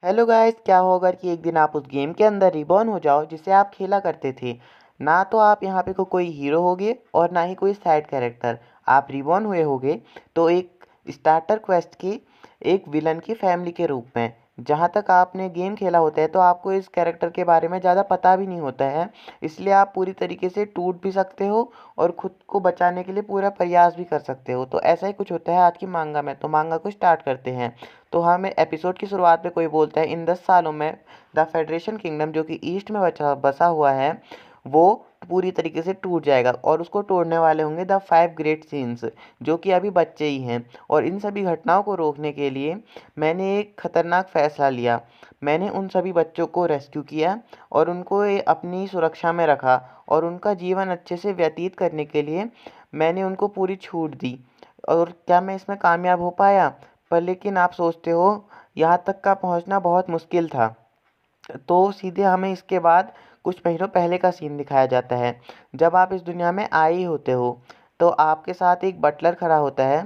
Hello guys, क्या होगा कि एक दिन आप उस गेम के अंदर रिबॉर्न हो जाओ जिसे आप खेला करते थे। ना तो आप यहाँ पे कोई हीरो होगे और ना ही कोई साइड कैरेक्टर। आप रिबॉर्न हुए होगे तो एक स्टार्टर क्वेस्ट की एक विलन की फैमिली के रूप में। जहाँ तक आपने गेम खेला होता है तो आपको इस कैरेक्टर के बारे में ज़्यादा पता भी नहीं होता है, इसलिए आप पूरी तरीके से टूट भी सकते हो और खुद को बचाने के लिए पूरा प्रयास भी कर सकते हो। तो ऐसा ही कुछ होता है आज की मांगा में। तो मांगा को स्टार्ट करते हैं। तो हमें एपिसोड की शुरुआत में कोई बोलता है, इन 10 सालों में द फेडरेशन किंगडम जो कि ईस्ट में बचा बसा हुआ है वो पूरी तरीके से टूट जाएगा और उसको तोड़ने वाले होंगे द 5 ग्रेट सीन्स जो कि अभी बच्चे ही हैं। और इन सभी घटनाओं को रोकने के लिए मैंने एक खतरनाक फैसला लिया। मैंने उन सभी बच्चों को रेस्क्यू किया और उनको अपनी सुरक्षा में रखा और उनका जीवन अच्छे से व्यतीत करने के लिए मैंने उनको पूरी छूट दी। और क्या मैं इसमें कामयाब हो पाया? पर लेकिन आप सोचते हो यहाँ तक का पहुँचना बहुत मुश्किल था। तो सीधे हमें इसके बाद कुछ महीनों पहले का सीन दिखाया जाता है। जब आप इस दुनिया में आए ही होते हो तो आपके साथ एक बटलर खड़ा होता है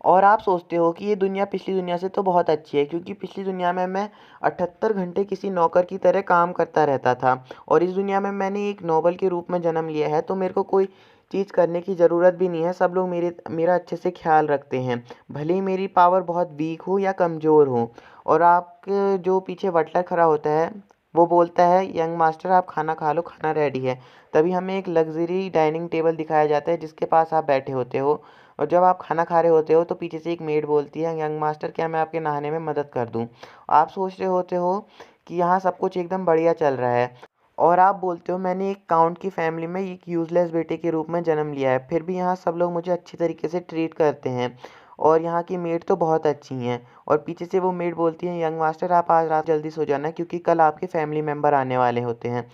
और आप सोचते हो कि ये दुनिया पिछली दुनिया से तो बहुत अच्छी है, क्योंकि पिछली दुनिया में मैं 78 घंटे किसी नौकर की तरह काम करता रहता था और इस दुनिया में मैंने एक नोबल के रूप में जन्म लिया है, तो मेरे को कोई चीज़ करने की ज़रूरत भी नहीं है। सब लोग मेरा अच्छे से ख्याल रखते हैं, भले ही मेरी पावर बहुत वीक हो या कमज़ोर हो। और आपके जो पीछे बटलर खड़ा होता है वो बोलता है, यंग मास्टर आप खाना खा लो, खाना रेडी है। तभी हमें एक लग्जरी डाइनिंग टेबल दिखाया जाता है जिसके पास आप बैठे होते हो। और जब आप खाना खा रहे होते हो तो पीछे से एक मेड बोलती है, यंग मास्टर क्या मैं आपके नहाने में मदद कर दूं? आप सोच रहे होते हो कि यहाँ सब कुछ एकदम बढ़िया चल रहा है और आप बोलते हो मैंने एक काउंट की फैमिली में एक यूज़लेस बेटे के रूप में जन्म लिया है, फिर भी यहाँ सब लोग मुझे अच्छी तरीके से ट्रीट करते हैं और यहाँ की मेड तो बहुत अच्छी हैं। और पीछे से वो मेड बोलती है, यंग मास्टर आप आज रात जल्दी सो जाना क्योंकि कल आपके फैमिली मेम्बर आने वाले होते हैं।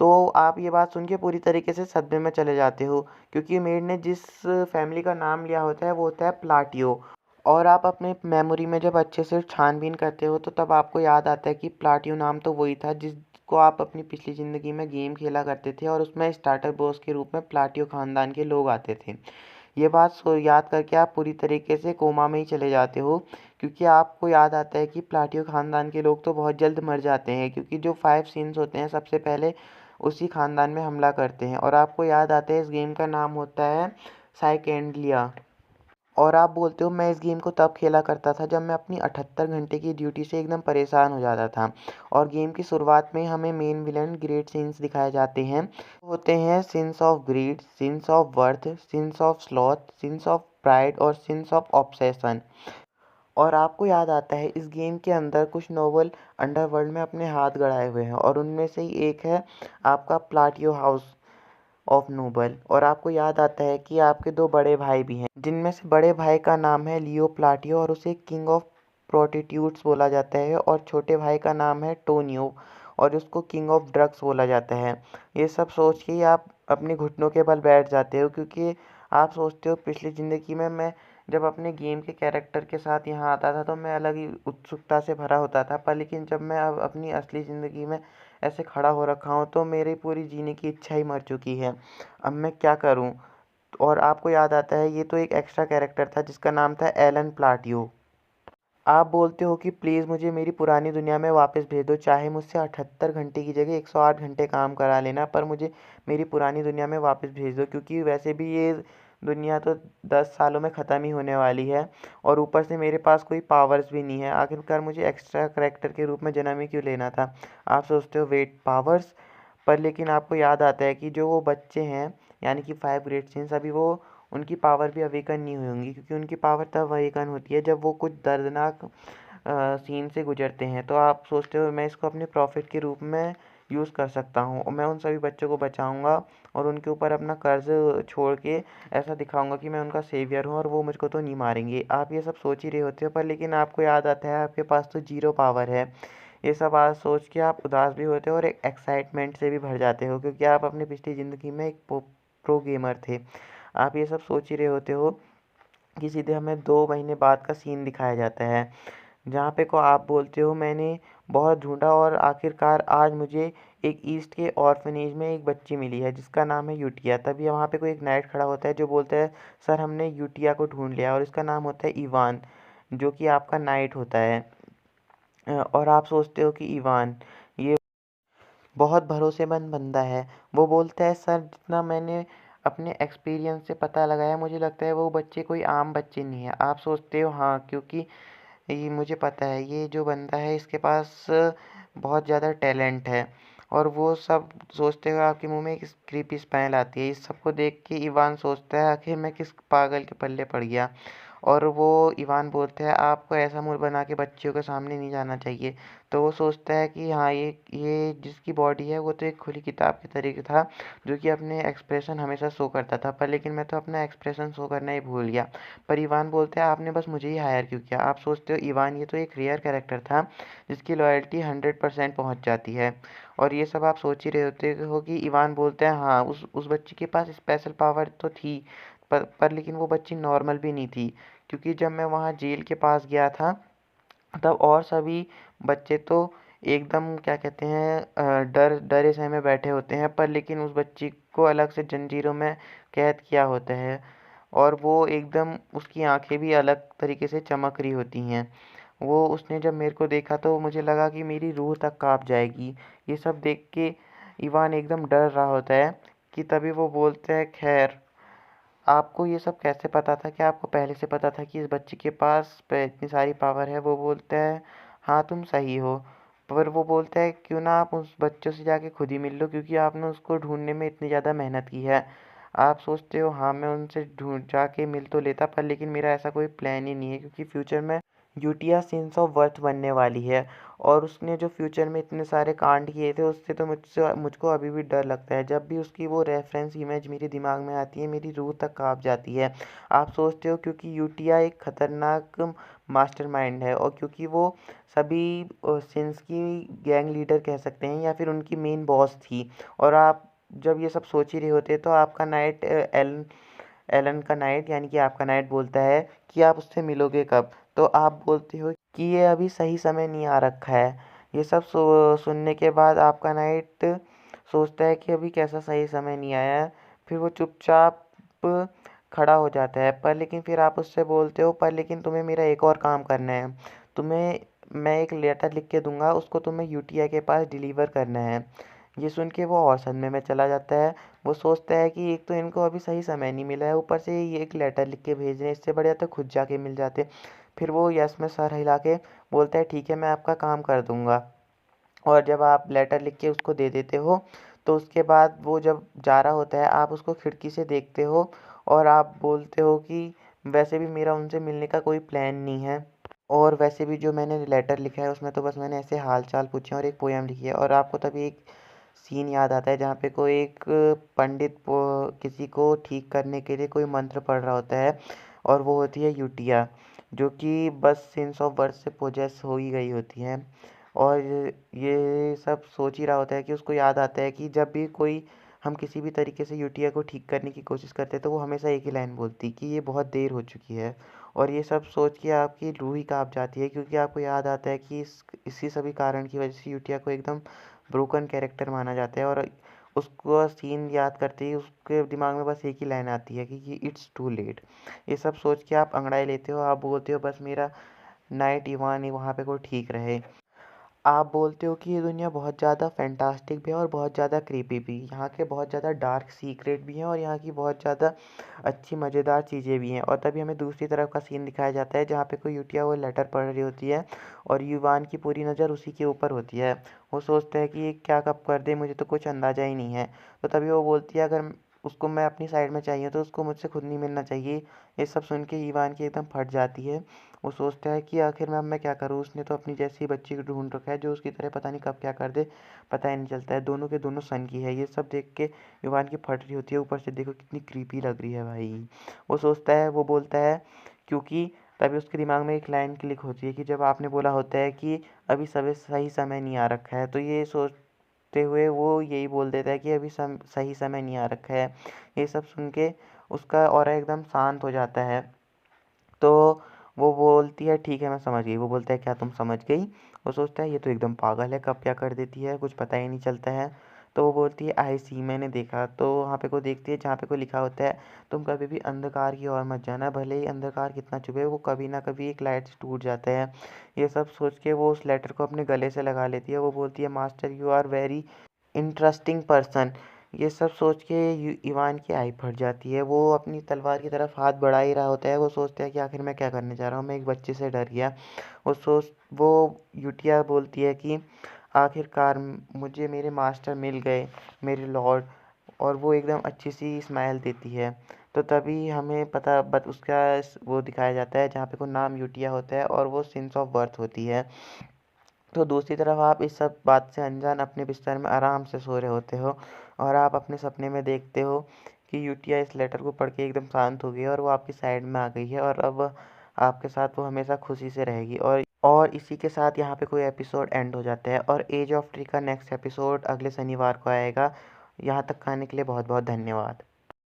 तो आप ये बात सुन के पूरी तरीके से सदमे में चले जाते हो, क्योंकि मेड ने जिस फैमिली का नाम लिया होता है वो होता है प्लाटियो। और आप अपने मेमोरी में जब अच्छे से छानबीन करते हो तो तब आपको याद आता है कि प्लाटियो नाम तो वही था जिसको आप अपनी पिछली ज़िंदगी में गेम खेला करते थे और उसमें स्टार्टर बॉस के रूप में प्लाटियो ख़ानदान के लोग आते थे। ये बात याद करके आप पूरी तरीके से कोमा में ही चले जाते हो, क्योंकि आपको याद आता है कि प्लाटियो ख़ानदान के लोग तो बहुत जल्द मर जाते हैं, क्योंकि जो 5 सीन्स होते हैं सबसे पहले उसी ख़ानदान में हमला करते हैं। और आपको याद आता है इस गेम का नाम होता है साइकेंडलिया। और आप बोलते हो मैं इस गेम को तब खेला करता था जब मैं अपनी 78 घंटे की ड्यूटी से एकदम परेशान हो जाता था। और गेम की शुरुआत में हमें मेन विलन ग्रेट सीन्स दिखाए जाते हैं। होते हैं sins of greed, sins of wrath, sins of sloth, sins of pride और सिंस ऑफ ऑब्सेशन। और आपको याद आता है इस गेम के अंदर कुछ नोबल अंडरवर्ल्ड में अपने हाथ गड़ाए हुए हैं और उनमें से ही एक है आपका प्लाटियो हाउस ऑफ नोबल। और आपको याद आता है कि आपके दो बड़े भाई भी हैं, जिनमें से बड़े भाई का नाम है लियो प्लाटियो और उसे किंग ऑफ प्रोटिट्यूट्स बोला जाता है, और छोटे भाई का नाम है टोनियो और उसको किंग ऑफ ड्रग्स बोला जाता है। ये सब सोच के ही आप अपने घुटनों के बल बैठ जाते हो, क्योंकि आप सोचते हो पिछली ज़िंदगी में मैं जब अपने गेम के कैरेक्टर के साथ यहाँ आता था तो मैं अलग ही उत्सुकता से भरा होता था, पर लेकिन जब मैं अब अपनी असली ज़िंदगी में ऐसे खड़ा हो रखा हूँ तो मेरी पूरी जीने की इच्छा ही मर चुकी है। अब मैं क्या करूँ? और आपको याद आता है ये तो एक एक्स्ट्रा कैरेक्टर था जिसका नाम था एलन प्लाटियो। आप बोलते हो कि प्लीज़ मुझे मेरी पुरानी दुनिया में वापस भेज दो, चाहे मुझसे 78 घंटे की जगह 108 घंटे काम करा लेना, पर मुझे मेरी पुरानी दुनिया में वापस भेज दो, क्योंकि वैसे भी ये दुनिया तो 10 सालों में ख़त्म ही होने वाली है और ऊपर से मेरे पास कोई पावर्स भी नहीं है। आखिरकार मुझे एक्स्ट्रा करेक्टर के रूप में जन्म ही क्यों लेना था? आप सोचते हो वेट पावर्स, पर लेकिन आपको याद आता है कि जो वो बच्चे हैं यानी कि 5 ग्रेट सीन्स, अभी वो उनकी पावर भी अवेकन नहीं हुई होंगी, क्योंकि उनकी पावर तब अवेकन होती है जब वो कुछ दर्दनाक सीन से गुजरते हैं। तो आप सोचते हो मैं इसको अपने प्रॉफिट के रूप में यूज़ कर सकता हूँ और मैं उन सभी बच्चों को बचाऊँगा और उनके ऊपर अपना कर्ज छोड़ के ऐसा दिखाऊँगा कि मैं उनका सेवियर हूँ और वो मुझको तो नहीं मारेंगे। आप ये सब सोच ही रहे होते हो, पर लेकिन आपको याद आता है आपके पास तो ज़ीरो पावर है। ये सब आज सोच के आप उदास भी होते हो और एक एक्साइटमेंट से भी भर जाते हो, क्योंकि आप अपनी पिछली ज़िंदगी में एक प्रो गेमर थे। आप ये सब सोच ही रहे होते हो कि सीधे हमें 2 महीने बाद का सीन दिखाया जाता है, जहाँ पे को आप बोलते हो मैंने बहुत ढूंढा और आखिरकार आज मुझे एक ईस्ट के ऑर्फनेज में एक बच्ची मिली है जिसका नाम है यूटिया। तभी वहाँ पे कोई एक नाइट खड़ा होता है जो बोलता है, सर हमने यूटिया को ढूंढ लिया और इसका नाम होता है इवान, जो कि आपका नाइट होता है। और आप सोचते हो कि इवान ये बहुत भरोसेमंद बंदा है। वो बोलता है सर जितना मैंने अपने एक्सपीरियंस से पता लगाया मुझे लगता है वो बच्चे कोई आम बच्चे नहीं है। आप सोचते हो हाँ क्योंकि ये मुझे पता है ये जो बंदा है इसके पास बहुत ज़्यादा टैलेंट है। और वो सब सोचते हुए आपके मुंह में एक क्रीपी स्माइल आती है। इस सबको देख के इवान सोचता है आखिर मैं किस पागल के पल्ले पड़ गया। और वो इवान बोलता है आपको ऐसा मुंह बना के बच्चियों के सामने नहीं जाना चाहिए। तो वो सोचता है कि हाँ ये जिसकी बॉडी है वो तो एक खुली किताब के तरीके था जो कि अपने एक्सप्रेशन हमेशा शो करता था, पर लेकिन मैं तो अपना एक्सप्रेशन शो करना ही भूल गया। पर इवान बोलते हैं आपने बस मुझे ही हायर क्यों किया। आप सोचते हो इवान ये तो एक रेयर कैरेक्टर था जिसकी लॉयल्टी 100% पहुंच जाती है। और ये सब आप सोच ही रहे होते हो कि इवान बोलते हैं हाँ उस बच्ची के पास स्पेशल पावर तो थी, पर लेकिन वो बच्ची नॉर्मल भी नहीं थी। क्योंकि जब मैं वहाँ जेल के पास गया था तब और सभी बच्चे तो एकदम क्या कहते हैं डरे सहमे बैठे होते हैं, पर लेकिन उस बच्ची को अलग से जंजीरों में कैद किया होता है। और वो एकदम उसकी आंखें भी अलग तरीके से चमक रही होती हैं। वो उसने जब मेरे को देखा तो मुझे लगा कि मेरी रूह तक कांप जाएगी। ये सब देख के इवान एकदम डर रहा होता है कि तभी वो बोलते हैं खैर आपको ये सब कैसे पता था, क्या आपको पहले से पता था कि इस बच्ची के पास इतनी सारी पावर है। वो बोलता है हाँ तुम सही हो। पर वो बोलता है क्यों ना आप उस बच्चों से जाके खुद ही मिल लो क्योंकि आपने उसको ढूंढने में इतनी ज़्यादा मेहनत की है। आप सोचते हो हाँ मैं उनसे ढूंढ जाके मिल तो लेता, पर लेकिन मेरा ऐसा कोई प्लान ही नहीं है क्योंकि फ्यूचर में यूटिया सेंस ऑफ वर्थ बनने वाली है। और उसने जो फ्यूचर में इतने सारे कांड किए थे उससे तो मुझको अभी भी डर लगता है। जब भी उसकी वो रेफरेंस इमेज मेरे दिमाग में आती है मेरी रूह तक कांप जाती है। आप सोचते हो क्योंकि यूटिया एक खतरनाक मास्टरमाइंड है और क्योंकि वो सभी सिंस की गैंग लीडर कह सकते हैं या फिर उनकी मेन बॉस थी। और आप जब ये सब सोच ही रहे होते तो आपका नाइट एलन एलन का नाइट यानी कि आपका नाइट बोलता है कि आप उससे मिलोगे कब। तो आप बोलते हो कि ये अभी सही समय नहीं आ रखा है। ये सब सुनने के बाद आपका नाइट सोचता है कि अभी कैसा सही समय नहीं आया है। फिर वो चुपचाप खड़ा हो जाता है, पर लेकिन फिर आप उससे बोलते हो पर लेकिन तुम्हें मेरा एक और काम करना है। तुम्हें मैं एक लेटर लिख के दूंगा उसको तुम्हें यूटिया के पास डिलीवर करना है। ये सुन के वो और सदमे में चला जाता है। वो सोचता है कि एक तो इनको अभी सही समय नहीं मिला है ऊपर से ये एक लेटर लिख के भेज रहे हैं, इससे बढ़िया तो खुद जाके मिल जाते। फिर वो यस में सर हिला के बोलता है ठीक है मैं आपका काम कर दूंगा। और जब आप लेटर लिख के उसको दे देते हो तो उसके बाद वो जब जा रहा होता है आप उसको खिड़की से देखते हो और आप बोलते हो कि वैसे भी मेरा उनसे मिलने का कोई प्लान नहीं है। और वैसे भी जो मैंने लेटर लिखा है उसमें तो बस मैंने ऐसे हाल चाल पूछे और एक पोयम लिखी है। और आपको तभी एक सीन याद आता है जहाँ पे कोई एक पंडित किसी को ठीक करने के लिए कोई मंत्र पढ़ रहा होता है और वो होती है यूटिया जो कि बस सेंस ऑफ वर्थ से पोजेस हो ही गई होती है। और ये सब सोच ही रहा होता है कि उसको याद आता है कि जब भी कोई हम किसी भी तरीके से यूटिया को ठीक करने की कोशिश करते हैं तो वो हमेशा एक ही लाइन बोलती कि ये बहुत देर हो चुकी है। और ये सब सोच के आपकी रूह ही काँप जाती है क्योंकि आपको याद आता है कि इसी सभी कारण की वजह से यूटिया को एकदम ब्रोकन कैरेक्टर माना जाता है। और उसको सीन याद करते ही उसके दिमाग में बस एक ही लाइन आती है कि इट्स टू लेट। ये सब सोच के आप अंगड़ाई लेते हो, आप बोलते हो बस मेरा नाइट इवान ही वहाँ पे कोई ठीक रहे। आप बोलते हो कि ये दुनिया बहुत ज़्यादा फैंटास्टिक भी है और बहुत ज़्यादा क्रीपी भी। यहाँ के बहुत ज़्यादा डार्क सीक्रेट भी हैं और यहाँ की बहुत ज़्यादा अच्छी मज़ेदार चीज़ें भी हैं। और तभी हमें दूसरी तरफ का सीन दिखाया जाता है जहाँ पे कोई यूटिया वो लेटर पढ़ रही होती है और युवान की पूरी नज़र उसी के ऊपर होती है। वो सोचता है कि ये क्या कब कर दे मुझे तो कुछ अंदाज़ा ही नहीं है। तो तभी वो बोलती है अगर उसको मैं अपनी साइड में चाहिए तो उसको मुझसे खुद नहीं मिलना चाहिए। ये सब सुन के ईवान की एकदम फट जाती है। वो सोचता है कि आखिर में अब मैं क्या करूँ, उसने तो अपनी जैसी बच्ची को ढूंढ रखा है जो उसकी तरह पता नहीं कब क्या कर दे, पता ही नहीं चलता है। दोनों के दोनों सन की है। ये सब देख के युवान की फट रही होती है, ऊपर से देखो कितनी क्रीपी लग रही है भाई। वो सोचता है वो बोलता है क्योंकि तभी उसके दिमाग में एक लाइन क्लिक होती है कि जब आपने बोला होता है कि अभी सही समय नहीं आ रखा है, तो ये सोचते हुए वो यही बोल देता है कि अभी सही समय नहीं आ रखा है। ये सब सुन के उसका ऑरा एकदम शांत हो जाता है। तो वो बोलती है ठीक है मैं समझ गई। वो बोलता है क्या तुम समझ गई। वो सोचता है ये तो एकदम पागल है, कब क्या कर देती है कुछ पता ही नहीं चलता है। तो वो बोलती है आई सी, मैंने देखा। तो वहाँ पे को देखती है जहाँ पे को लिखा होता है तुम कभी भी अंधकार की ओर मत जाना, भले ही अंधकार कितना छुपे वो कभी ना कभी एक लाइट से टूट जाता है। ये सब सोच के वो उस लेटर को अपने गले से लगा लेती है। वो बोलती है master you are very interesting person. ये सब सोच के इवान की आई फट जाती है। वो अपनी तलवार की तरफ हाथ बढ़ा ही रहा होता है। वो सोचता है कि आखिर मैं क्या करने जा रहा हूँ, मैं एक बच्चे से डर गया। वो यूटिया बोलती है कि आखिरकार मुझे मेरे मास्टर मिल गए, मेरे लॉर्ड। और वो एकदम अच्छी सी स्माइल देती है। तो तभी हमें पता बट उसका वो दिखाया जाता है जहाँ पे को नाम यूटिया होता है और वो सिंस ऑफ बर्थ होती है। तो दूसरी तरफ आप इस सब बात से अनजान अपने बिस्तर में आराम से सो रहे होते हो और आप अपने सपने में देखते हो कि यूटिया इस लेटर को पढ़ के एकदम शांत हो गई है और वो आपकी साइड में आ गई है और अब आपके साथ वो हमेशा खुशी से रहेगी। और इसी के साथ यहाँ पे कोई एपिसोड एंड हो जाता है और एज ऑफ ट्री का नेक्स्ट एपिसोड अगले शनिवार को आएगा। यहाँ तक आने के लिए बहुत बहुत धन्यवाद।